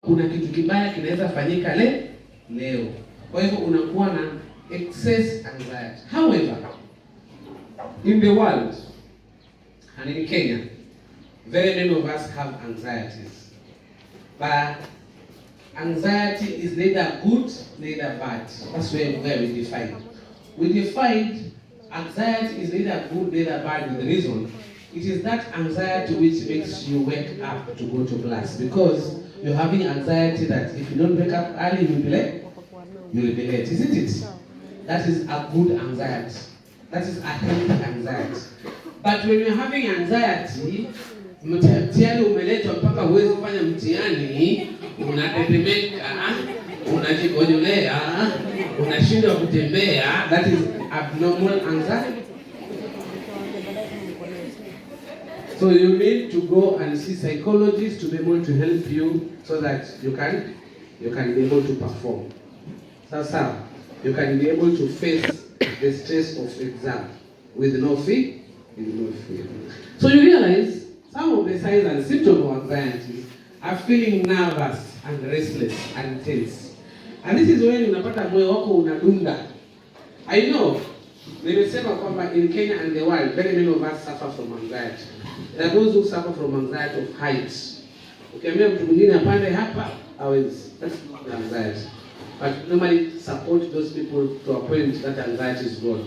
kuna kitu kibaya kinaweza fanyika leo. Kwa hivyo unakuwa na excess anxiety. However, in the world and in Kenya, very many of us have anxieties. But anxiety is neither good, neither bad. That's where we define. We define anxiety is neither good, neither bad with the reason. It is that anxiety which makes you wake up to go to class. Because you're having anxiety that if you don't wake up early, you'll be late. You'll be late, isn't it? That is a good anxiety. That is a healthy anxiety. But when you're having anxiety, mtihani umeletwa mpaka huwezi kufanya mtihani, unatetemeka, unajikojolea, unashindwa kutembea, that is abnormal anxiety. So you need to go and see psychologists to be able to help you so that you can be able to perform. Sasa, you can be able to face the stress of exam with no fear. So you realize some of the signs and symptoms of anxiety are feeling nervous and restless and tense. And this is when unapata moyo wako unadunda. I know, nimesema kwamba in Kenya and the world, very many of us suffer from anxiety. There are those who suffer from anxiety of heights. Ukiambia mtu mwingine apande hapa, hawezi. That's anxiety. But normally support those people to a point that anxiety is gone.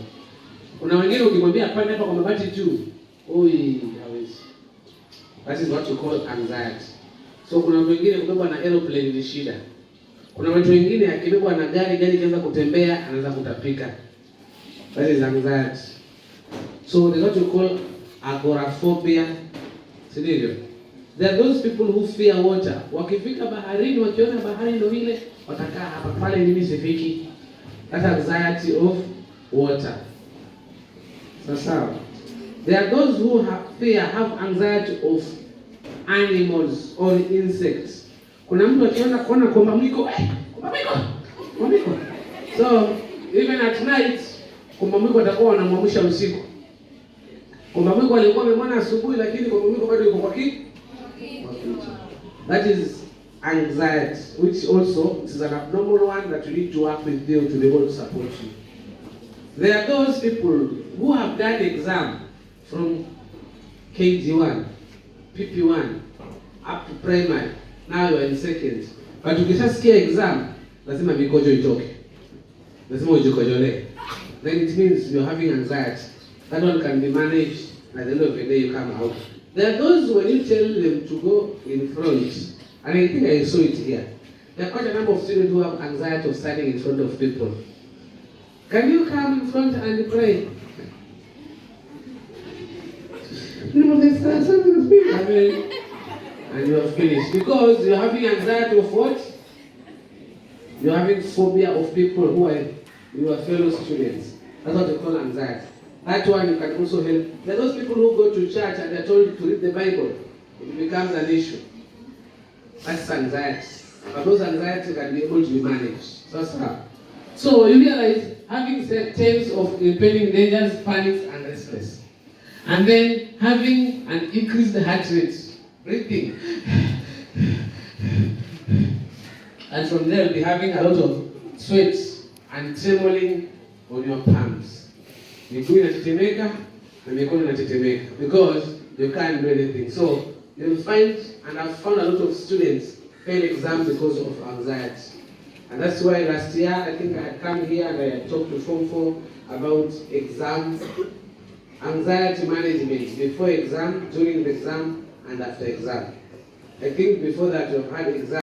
Kuna wengine ukimwambia apande hapa kwa mabati juu, hawezi. That is what you call anxiety. So kuna watu wengine kubebwa na aeroplane ni shida. Kuna watu wengine akibebwa na gari kianza kutembea anaanza kutapika. That is anxiety. So there's what you call agoraphobia. Sindio? There are those people who fear water. Wakifika baharini, wakiona bahari ndio ile, watakaa hapa pale mimi sifiki. That's anxiety of water. Sasa, there are those who have anxiety of animals or insects. Kuna mtu akiona kuona komba mwiko, komba mwiko. So, even at night, komba mwiko atakuwa anamwamsha usiku. Komba mwiko alikuwa amemwona asubuhi lakini komba mwiko bado yuko kwa kitu. That is anxiety, which also is an abnormal one that you need to work with them to be able to support you. There are those people who have done exam from KG1, PP1, up to primary. Now you are in second. But ukishasikia exam, lazima mikojo itoke. Lazima ujikojolee. Then it means you're having anxiety. That one can be managed. At the end of the day, you come out. There are those when you tell them to go in front, and I think I saw it here. There are quite a number of students who have anxiety of standing in front of people. Can you come in front and pray? No, they start something to speak. And you are finished. Because you're having anxiety of what? You're having phobia of people who are your fellow students. That's what they call anxiety. That one you can also help. There are those people who go to church and they're told to read the Bible. It becomes an issue. That's anxiety. But those anxieties can be able to be managed. That's how. So you realize having sense of impending dangers, panics, and restless. And then having an increased heart rate, breathing. And from there, you'll be having a lot of sweat and trembling on your palms. Miguu inatetemeka na mikono inatetemeka because you can't do anything. So you'll find, and I've found a lot of students fail exams because of anxiety. And that's why last year I think I had come here and I had talked to Form 4 about exam, anxiety management before exam, during the exam, and after exam. I think before that you've had exam.